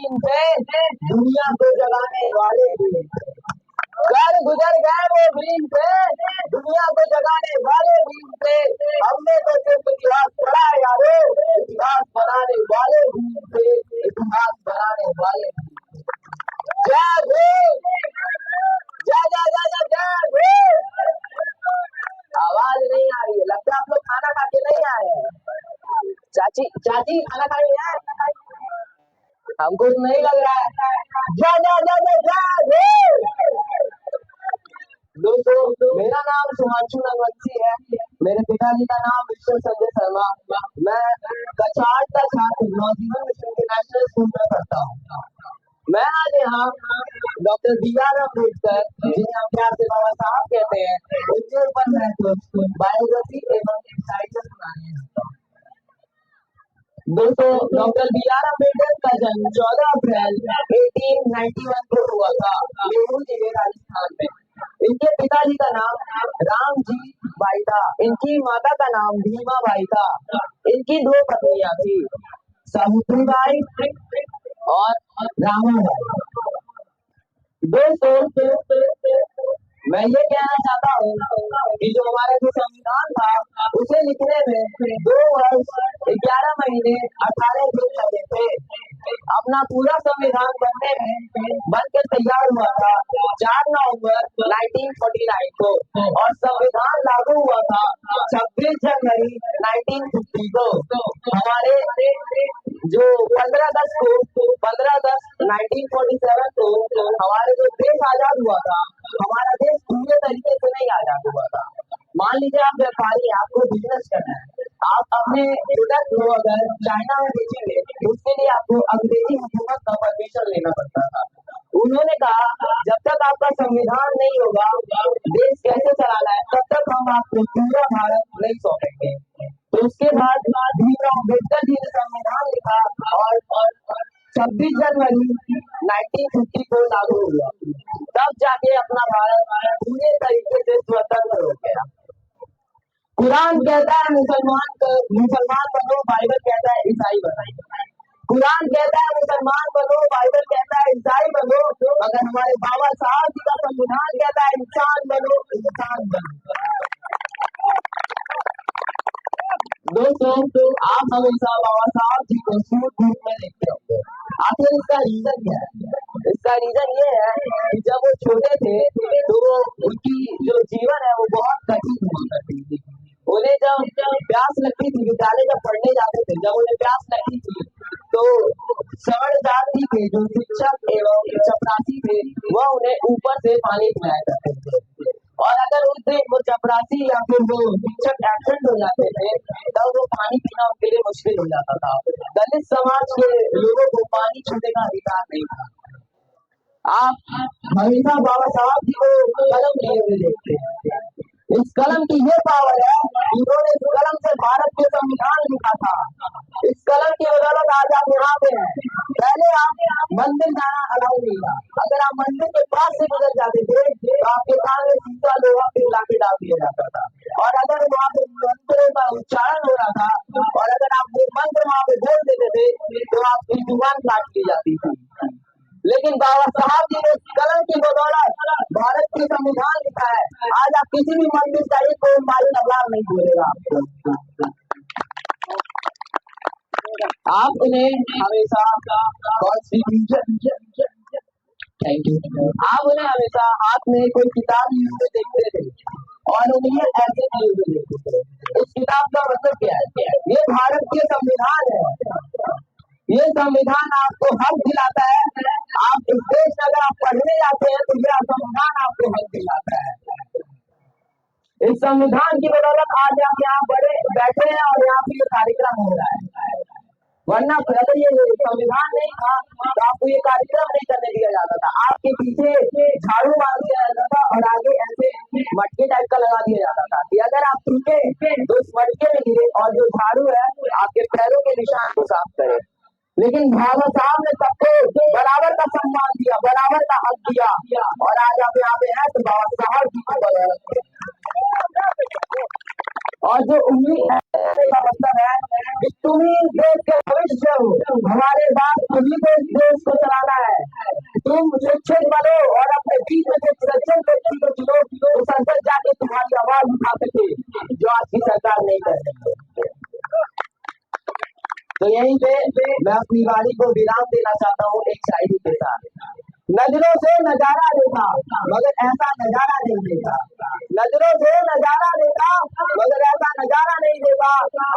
भीम थे, दुनिया को जगाने वाले भीम थे। कल गुजर गए वो भीम थे, दुनिया को जगाने वाले भीम थे। हमने तो सिर्फ इतिहास पढ़ा है यारो, इतिहास बनाने वाले भीम थे, इतिहास बनाने वाले भीम थे। जय भीम, जय जय जय जय जय भीम। आवाज नहीं आ रही है, लगता है आप लोग खाना खा के नहीं आए हैं। चाची चाची खाना खा रही है? हमको नहीं लग रहा है। जय जय जय जय जय भीम। दोस्तों, मेरा नाम सुमांशु नगवंशी है। मेरे पिताजी का नाम विश्व संजय शर्मा। मैं कक्षा 8 का छात्र नवजीवन मिशन इंटरनेशनल स्कूल में पढ़ता हूँ। मैं आज यहाँ डॉक्टर बी.आर. अम्बेडकर, जिन्हें हम प्यार से बाबा साहब कहते हैं, उनके ऊपर मैं कुछ बायोग्राफी एवं इंसाइट्स सुनाने आता हूँ। दोस्तों, डॉक्टर बी.आर. अम्बेडकर का जन्म 14 अप्रैल 1891 को हुआ था, मेरठ जिले राजस्थान में। इनके पिताजी का नाम रामजी बाई था, इनकी माता का नाम भीमा बाई था। इनकी 2 पत्नियां थी, सावित्री बाई और रामाबाई। दोस्तों, मैं ये कहना चाहता हूँ कि जो हमारा जो संविधान था, उसे लिखने में 2 वर्ष 11 महीने 18 दिन लगे थे। अपना पूरा संविधान बनकर तैयार हुआ था 4 नवंबर 1949 को, और संविधान लागू हुआ था 26 जनवरी 1950 को। हमारे जो 15/10/1947 को हमारे जो देश आजाद हुआ था, हमारा देश पूरे तरीके से नहीं आजाद हुआ था। मान लीजिए आप व्यापारी हैं, आपको बिजनेस करना है, आप अपने प्रोडक्ट को अगर चाइना में बेचेंगे, उसके लिए आपको अंग्रेजी हुकूमत का परमिशन लेना पड़ता था। उन्होंने कहा जब तक आपका संविधान नहीं होगा, देश कैसे चलाना है, तब तक हम आपको पूरा भारत नहीं सौंपेंगे। तो उसके बाद भीमराव अम्बेडकर जी ने संविधान लिखा और 26 जनवरी 1950 को लागू हुआ। तब जाके अपना भारत पूरे तरीके से स्वतंत्र हो गया। कुरान कहता है मुसलमान बनो, बाइबल कहता है ईसाई बनो। कुरान कहता है मुसलमान बनो, बाइबल कहता है ईसाई बनो, मगर हमारे बाबा साहब जी का संविधान कहता है इंसान बनो, इंसान बनो। दोस्तों, आप हमेशा बाबा साहब जी को सूट बूट में देखते होंगे। आखिर इसका रीजन क्या है? इसका रीजन ये है कि जब वो छोटे थे तो उनकी जो जीवन है वो बहुत कठिन हुआ करती थी। उन्हें जब प्यास लगती थी, विद्यालय जब पढ़ने जाते थे, जब उन्हें प्यास लगती थी तो सवर्ण जाति के जो शिक्षक एवं चपरासी थे, वह उन्हें ऊपर से पानी पिलाया करते थे। और अगर उस दिन वो चपरासी या फिर वो शिक्षक एब्सेंट हो जाते थे, तब वो पानी पीना उनके लिए मुश्किल हो जाता था। दलित समाज के लोगों को पानी छूने का अधिकार नहीं था। आप हमेशा बाबा साहब जी को कलम लिए हुए देखते हैं। इस कलम की ये पावर है, इन्होंने इस कलम से भारत के संविधान लिखा था। इस कलम की बदौलत आज आप यहाँ पे हैं। पहले आप मंदिर जाना अलाउ नहीं था। अगर आप मंदिर के पास से गुजर जाते थे तो आपके कान में सीधा लोहा पिघला के डाल दिया जाता था। और अगर वहाँ पे मंत्रों का उच्चारण हो रहा था और अगर आप वो मंत्र वहाँ पे बोल देते थे तो आपकी जुबान काट दी जाती थी। लेकिन बाबा साहब जी ने कलम की बदौलत भारत की संविधान लिखा है। आज आप किसी भी मंदिर जाइए, कोई माली अल्लाह नहीं बोलेगा आपको। आप उन्हें हमेशा कॉन्स्टिट्यूशन, थैंक यू, आप उन्हें हमेशा हाथ में कोई किताब लिए हुए देखते थे और उन्हें ऐसे लिए हुए देखते थे। इस किताब का मतलब क्या है? ये भारत के संविधान है। ये संविधान आपको हक दिलाता है। आप इस देश में अगर आप पढ़ने जाते हैं तो यह संविधान आपको हक दिलाता है। इस संविधान की बदौलत आज आप यहाँ बैठे हैं और यहाँ पे ये कार्यक्रम हो रहा है। वरना अगर ये संविधान नहीं था तो आपको ये कार्यक्रम नहीं करने दिया जाता था। आपके पीछे झाड़ू मार दिया जाता था और आगे ऐसे मटके टाइप का लगा दिया जाता था कि अगर आप टूटे तो उस मटके में गिरे और जो झाड़ू है आपके पैरों के निशान को साफ करे। लेकिन बाबा साहब ने सबको बराबर का सम्मान दिया, बराबर का हक दिया, और आज आप यहाँ पे हैं तो बाबा साहब जी को बदौलत। और जो उम्मीद का मतलब है तुम ही देश के भविष्य हो, हमारे बाप तुम्ही को इस देश को चलाना है। तुम शिक्षित बनो और अपने बीच में एक सज्जन व्यक्ति को चुनो तो संसद जाके तुम्हारी आवाज उठा सके, जो आज की सरकार नहीं कर रही है। तो यहीं पे मैं अपनी वाणी को विराम देना चाहता हूँ एक शायरी के साथ। नजरों से नजारा देखा मगर ऐसा नजारा नहीं देखा, नजरों से नजारा देखा मगर ऐसा नजारा नहीं देखा,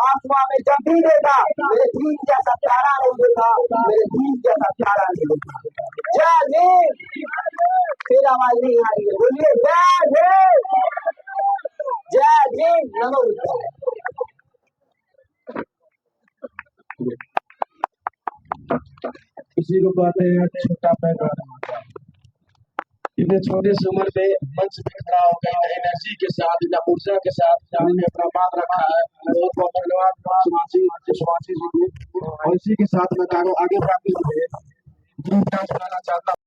आसमां में जब भी देखा मेरे दीन जैसा प्यारा नहीं देखा, मेरे दीन जैसा प्यारा नहीं देखा। जय भीम। फिर आवाज नहीं आ रही है, बोलिए जय भीम, जय भीम, नमो बुद्धाय। किसी को कहते हैं छोटा पैदा, इतने छोटे से उम्र में मंच पे खड़ा हो गए, नई एनर्जी के साथ, ऊर्जा के साथ उन्होंने अपना बात रखा है। बहुत बहुत धन्यवाद सुभाषी जी को। और इसी के साथ मैं आगे बढ़ाते हुए गीत सुनाना चाहता हूँ।